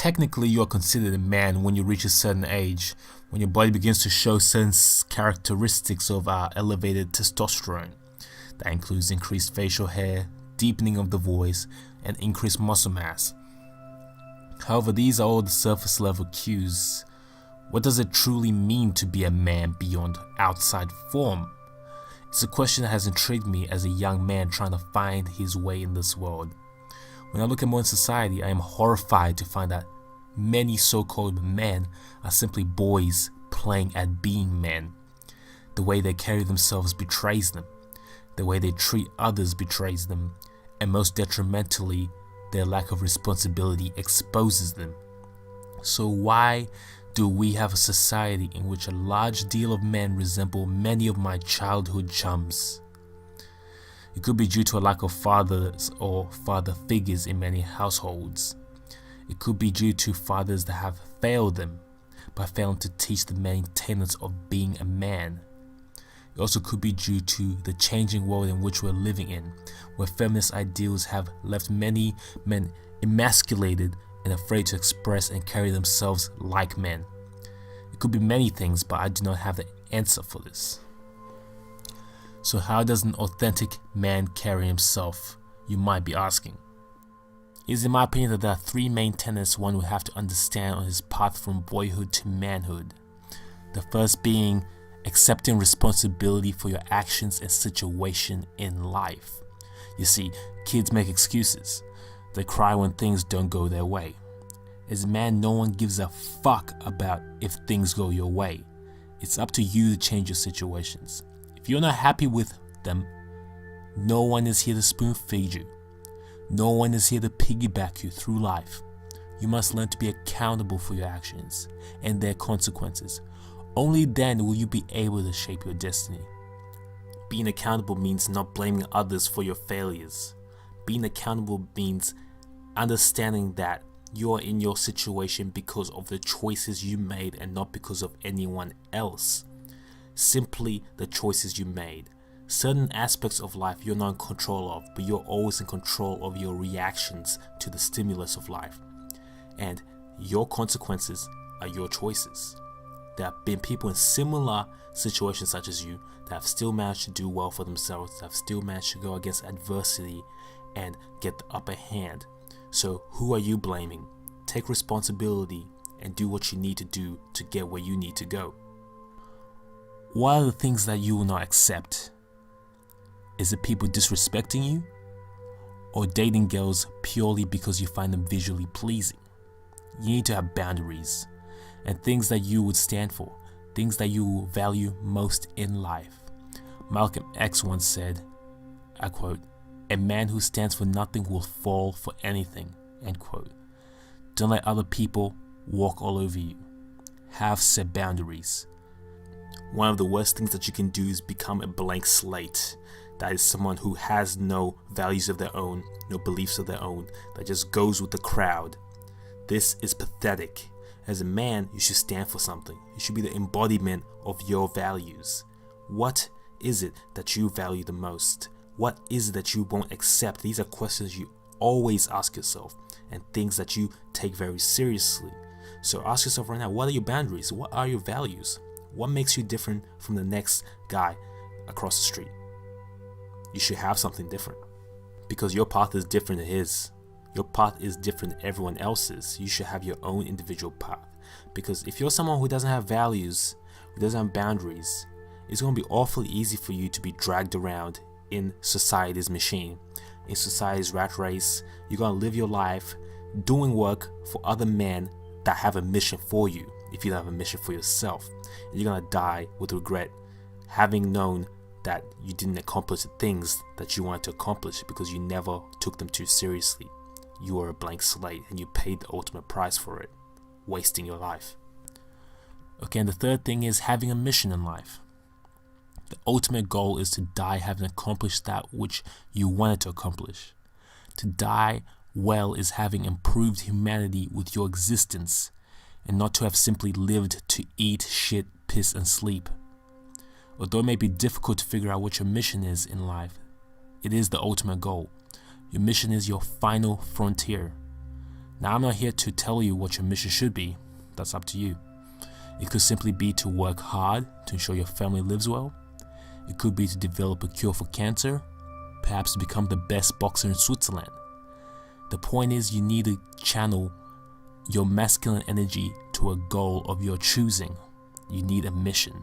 Technically, you are considered a man when you reach a certain age, when your body begins to show certain characteristics of elevated testosterone. That includes increased facial hair, deepening of the voice, and increased muscle mass. However, these are all the surface level cues. What does it truly mean to be a man beyond outside form? It's a question that has intrigued me as a young man trying to find his way in this world. When I look at modern society, I am horrified to find that many so-called men are simply boys playing at being men. The way they carry themselves betrays them. The way they treat others betrays them. And most detrimentally, their lack of responsibility exposes them. So why do we have a society in which a large deal of men resemble many of my childhood chums? It could be due to a lack of fathers or father figures in many households. It could be due to fathers that have failed them by failing to teach the main tenets of being a man. It also could be due to the changing world in which we're living in, where feminist ideals have left many men emasculated and afraid to express and carry themselves like men. It could be many things, but I do not have the answer for this. So how does an authentic man carry himself, you might be asking? It is in my opinion that there are three main tenets one would have to understand on his path from boyhood to manhood. The first being accepting responsibility for your actions and situation in life. You see, kids make excuses. They cry when things don't go their way. As a man, no one gives a fuck about if things go your way. It's up to you to change your situations. If you're not happy with them, no one is here to spoon feed you. No one is here to piggyback you through life. You must learn to be accountable for your actions and their consequences. Only then will you be able to shape your destiny. Being accountable means not blaming others for your failures. Being accountable means understanding that you are in your situation because of the choices you made and not because of anyone else. Simply the choices you made. Certain aspects of life you're not in control of, but you're always in control of your reactions to the stimulus of life. And your consequences are your choices. There have been people in similar situations such as you that have still managed to do well for themselves, that have still managed to go against adversity and get the upper hand. So who are you blaming? Take responsibility and do what you need to do to get where you need to go. What are the things that you will not accept? Is it people disrespecting you? Or dating girls purely because you find them visually pleasing? You need to have boundaries and things that you would stand for, things that you value most in life. Malcolm X once said, I quote, "A man who stands for nothing will fall for anything," end quote. Don't let other people walk all over you. Have set boundaries. One of the worst things that you can do is become a blank slate. That is someone who has no values of their own, no beliefs of their own, that just goes with the crowd. This is pathetic. As a man, you should stand for something. You should be the embodiment of your values. What is it that you value the most? What is it that you won't accept? These are questions you always ask yourself and things that you take very seriously. So ask yourself right now, what are your boundaries? What are your values? What makes you different from the next guy across the street? You should have something different because your path is different than his. Your path is different than everyone else's. You should have your own individual path, because if you're someone who doesn't have values, who doesn't have boundaries, it's going to be awfully easy for you to be dragged around in society's machine, in society's rat race. You're going to live your life doing work for other men that have a mission for you if you don't have a mission for yourself. And you're going to die with regret, having known that you didn't accomplish the things that you wanted to accomplish because you never took them too seriously. You are a blank slate and you paid the ultimate price for it, wasting your life. Okay, and the third thing is having a mission in life. The ultimate goal is to die having accomplished that which you wanted to accomplish. To die well is having improved humanity with your existence, and not to have simply lived to eat, shit, piss, and sleep. Although it may be difficult to figure out what your mission is in life, it is the ultimate goal. Your mission is your final frontier. Now, I'm not here to tell you what your mission should be. That's up to you. It could simply be to work hard to ensure your family lives well. It could be to develop a cure for cancer, perhaps to become the best boxer in Switzerland. The point is, you need to channel your masculine energy to a goal of your choosing. You need a mission.